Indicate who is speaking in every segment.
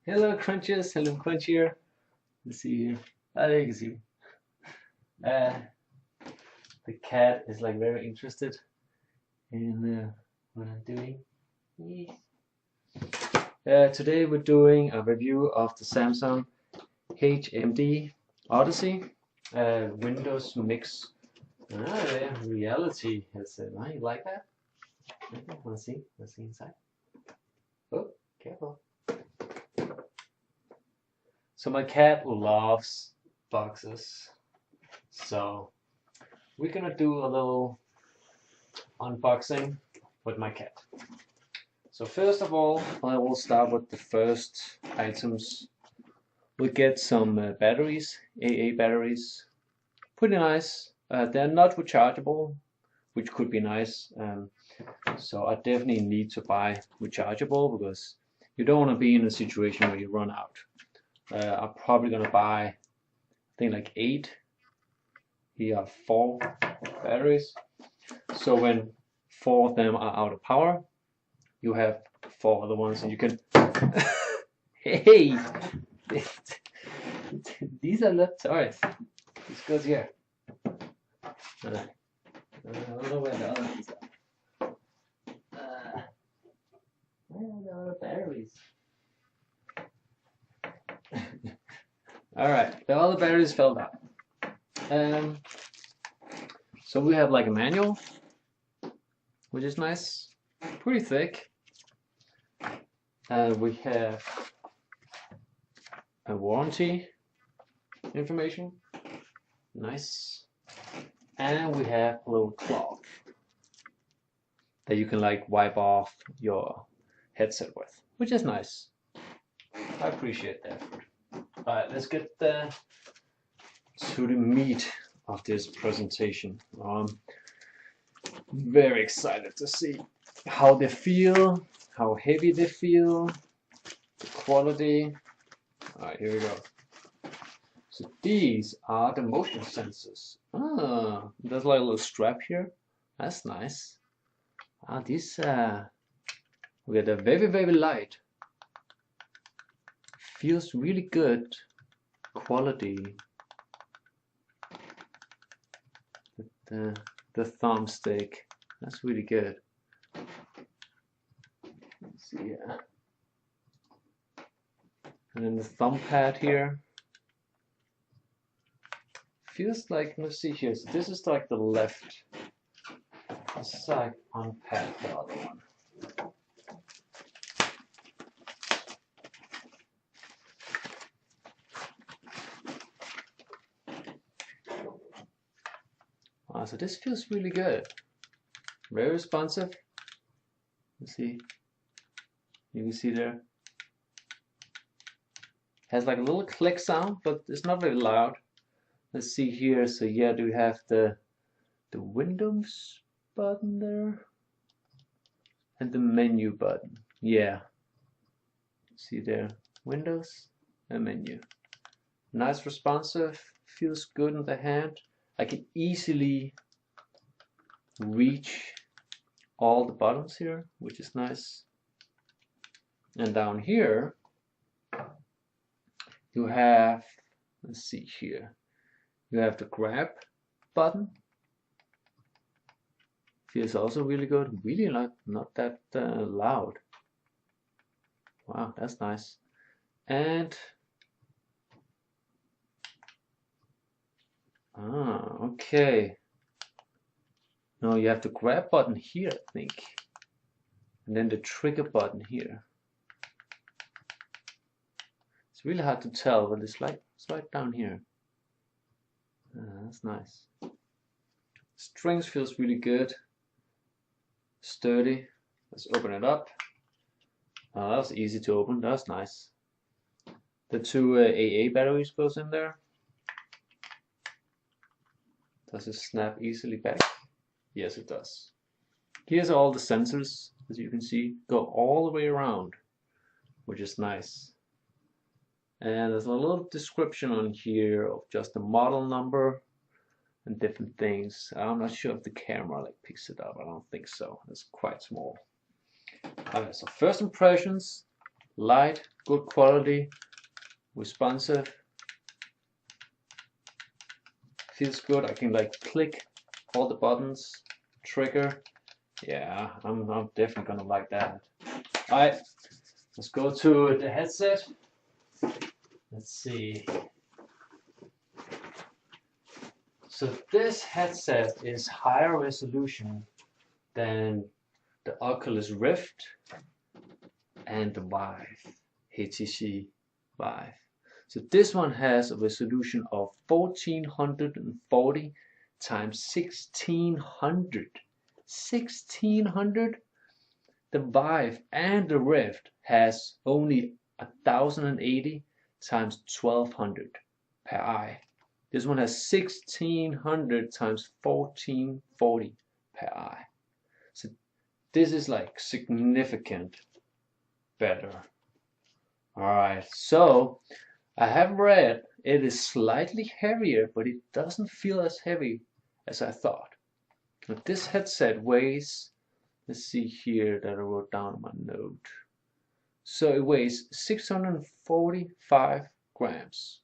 Speaker 1: Hello Crunches, hello Crunch here. Let's see here. There you can see. Uh, the cat is like very interested in what I'm doing. Yes. Today we're doing a review of the Samsung HMD Odyssey Windows Mix. Yeah, reality headset. You like that? Okay, let's see. Let's see inside. Oh, careful. So my cat loves boxes. So we're gonna do a little unboxing with my cat. So first of all, I will start with the first items. We get some batteries, AA batteries. Pretty nice. They're not rechargeable, which could be nice. So I definitely need to buy rechargeable because you don't want to be in a situation where you run out. I'm probably gonna buy, I think like 8. Here are 4 batteries. So when 4 of them are out of power, you have 4 other ones, and you can. Hey, these are not toys. This goes here. I don't know where the other ones are. Where are the other batteries? Alright, the other batteries fell out. So we have like a manual, which is nice, pretty thick. We have a warranty information, nice. And we have a little cloth that you can like wipe off your headset with, which is nice. I appreciate that. Alright, let's get to the meat of this presentation. I'm very excited to see how they feel, how heavy they feel, the quality. Alright, here we go. So these are the motion sensors. There's like a little strap here. That's nice. These okay, they're very light. Feels really good quality. The thumbstick, that's really good. Let's see here. And then the thumb pad here. Feels like, let's see here, so this is like the left. Let's like unpack the other one. So this feels really good. Very responsive. Let's see. You can see there. Has like a little click sound, but it's not very loud. Let's see here. So yeah, do we have the Windows button there? And the menu button. Yeah. See there. Windows and menu. Nice responsive. Feels good in the hand. I can easily reach all the buttons here, which is nice. And down here you have, let's see here, you have the grab button. Feels also really good, really not that loud. Wow, that's nice. And okay. No, you have the grab button here, I think. And then the trigger button here. It's really hard to tell, but it's right down here. That's nice. Strings feels really good. Sturdy. Let's open it up. That was easy to open. That's nice. The 2 AA batteries goes in there. Does it snap easily back? Yes, it does. Here's all the sensors, as you can see, go all the way around, which is nice. And there's a little description on here of just the model number and different things. I'm not sure if the camera like picks it up. I don't think so. It's quite small. Alright, so first impressions, light, good quality, responsive, feels good. I can like click all the buttons, trigger. Yeah, I'm definitely gonna like that. Alright, let's go to the headset. Let's see. So this headset is higher resolution than the Oculus Rift and the Vive, HTC Vive. So this one has a resolution of 1440 times 1600. 1600? The Vive and the Rift has only 1080 times 1200 per eye. This one has 1600 times 1440 per eye. So this is like significant better. Alright, so I have read it is slightly heavier, but it doesn't feel as heavy as I thought. But this headset weighs, let's see here that I wrote down on my note. So it weighs 645 grams.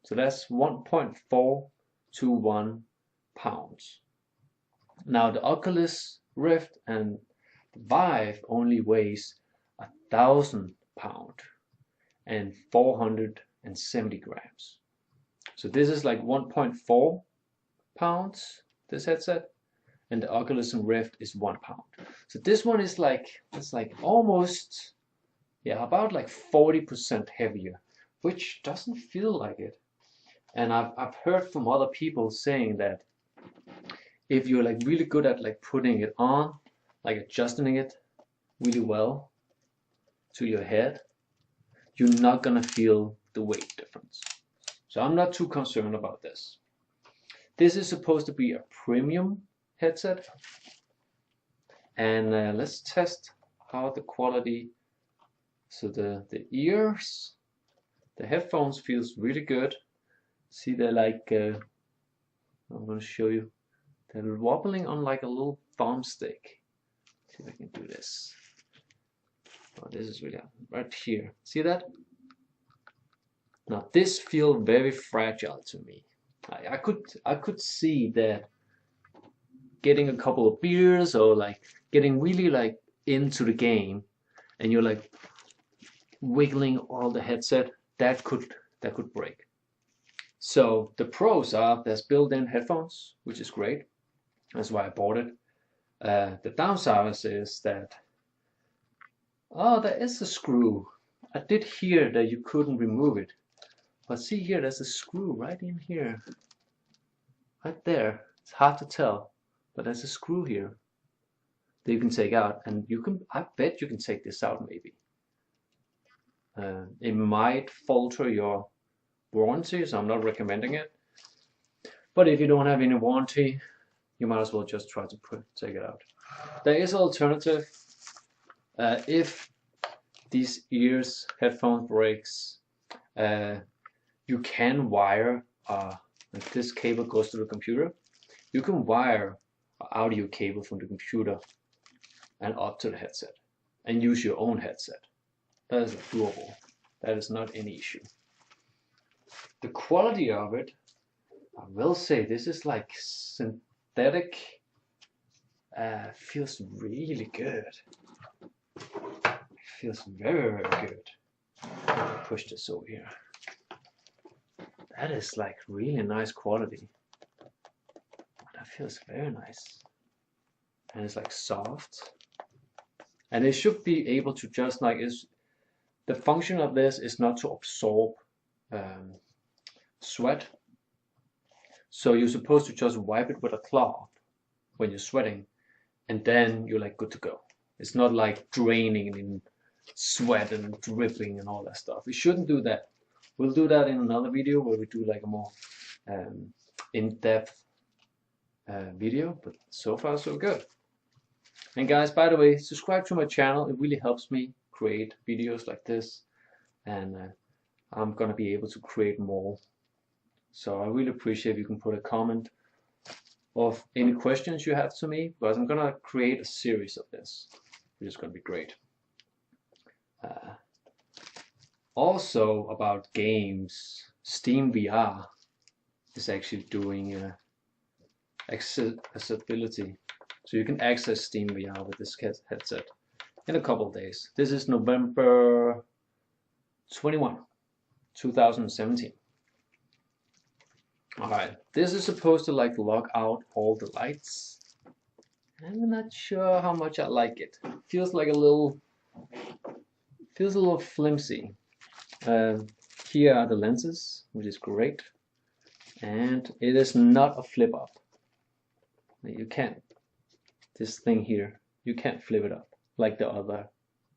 Speaker 1: So that's 1.421 pounds. Now the Oculus Rift and the Vive only weighs 1,000 pounds and 470 grams. So this is like 1.4 pounds, this headset, and the Oculus Rift is 1 pound. So this one is like, it's like almost, yeah, about like 40% heavier, which doesn't feel like it. And I've heard from other people saying that if you're like really good at like putting it on, like adjusting it really well to your head, you're not gonna feel the weight difference. So I'm not too concerned about this. This is supposed to be a premium headset, and let's test how the quality. So the ears, the headphones feels really good. See, they're like, I'm going to show you, they're wobbling on like a little thumbstick. See if I can do this. Oh, this is really right here. See that? Now this feels very fragile to me. I could see that getting a couple of beers or like getting really like into the game, and you're like wiggling all the headset, that could break. So the pros are there's built-in headphones, which is great. That's why I bought it. The downside is that, oh, there is a screw. I did hear that you couldn't remove it. But see here, there's a screw right in here. Right there. It's hard to tell, but there's a screw here that you can take out, and you can, I bet you can take this out maybe. It might falter your warranty, so I'm not recommending it. But if you don't have any warranty, you might as well just try to take it out. There is an alternative. If these headphone breaks, you can wire, if this cable goes to the computer, you can wire an audio cable from the computer and up to the headset and use your own headset. That is doable. That is not any issue. The quality of it, I will say, this is like synthetic. Feels really good. Feels very, very good. Push this over here. That is like really nice quality. That feels very nice. And it's like soft. And it should be able to just like, the function of this is not to absorb sweat. So you're supposed to just wipe it with a cloth when you're sweating, and then you're like good to go. It's not like draining in sweat and dripping and all that stuff. We shouldn't do that. We'll do that in another video where we do like a more in-depth video, but so far so good. And guys, by the way, subscribe to my channel. It really helps me create videos like this, and I'm gonna be able to create more. So I really appreciate if you can put a comment of any questions you have to me, because I'm gonna create a series of this, which is gonna be great. Also about games, Steam VR is actually doing accessibility. So you can access Steam VR with this headset in a couple of days. This is November 21, 2017. Alright, this is supposed to like lock out all the lights. I'm not sure how much I like it. Feels like a little flimsy. Here are the lenses, which is great. And it is not a flip up. You can't. This thing here, you can't flip it up like the other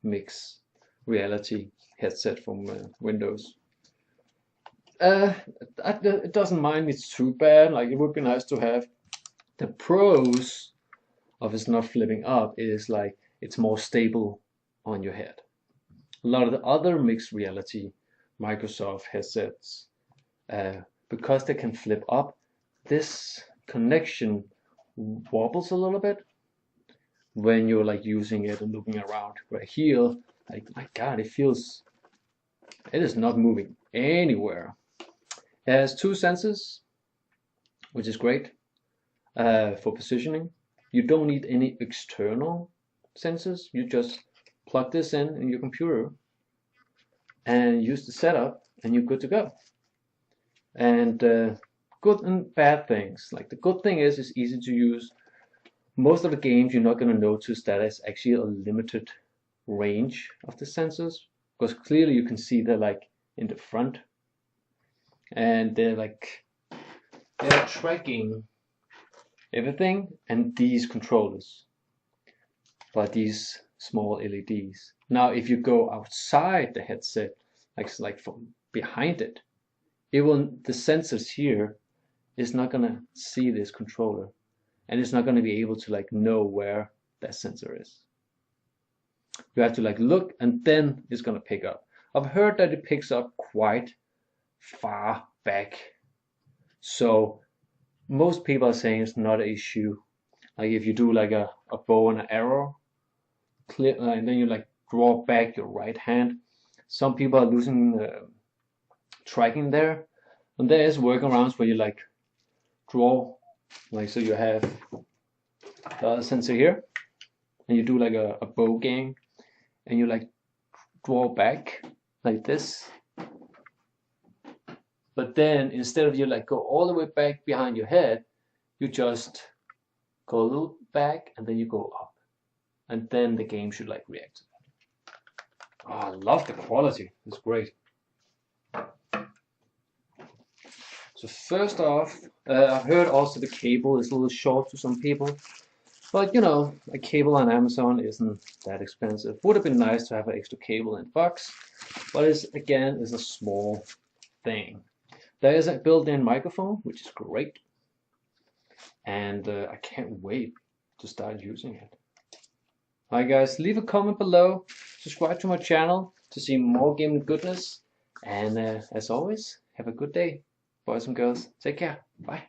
Speaker 1: mixed reality headset from Windows. It doesn't mind me too bad. Like, it would be nice to have. The pros of it's not flipping up is like it's more stable on your head. A lot of the other mixed reality Microsoft headsets, because they can flip up, this connection wobbles a little bit when you're like using it and looking around. Right here, like, my God, it is not moving anywhere. It has 2 sensors, which is great for positioning. You don't need any external sensors. You just plug this in your computer and use the setup, and you're good to go. And good and bad things. Like, the good thing is it's easy to use. Most of the games you're not going to notice that it's actually a limited range of the sensors, because clearly you can see they're like in the front, and they're tracking everything, and these controllers by these small LEDs. Now if you go outside the headset, like from behind it, the sensors here is not gonna see this controller, and it's not gonna be able to like know where that sensor is. You have to like look, and then it's gonna pick up. I've heard that it picks up quite far back, so most people are saying it's not an issue. Like, if you do like a bow and an arrow, and then you like draw back your right hand, some people are losing tracking there, and there is workarounds where you like draw, like, so you have the other sensor here, and you do like a bow game, and you like draw back like this. But then instead of you like go all the way back behind your head, you just go a little back, and then you go up, and then the game should like react to that. Oh, I love the quality. It's great. So first off, I heard also the cable is a little short to some people, but you know, a cable on Amazon isn't that expensive. Would have been nice to have an extra cable in the box, but it's a small thing. There is a built-in microphone, which is great, and I can't wait to start using it. Alright guys, leave a comment below, subscribe to my channel to see more gaming goodness, and as always, have a good day, boys and girls. Take care. Bye.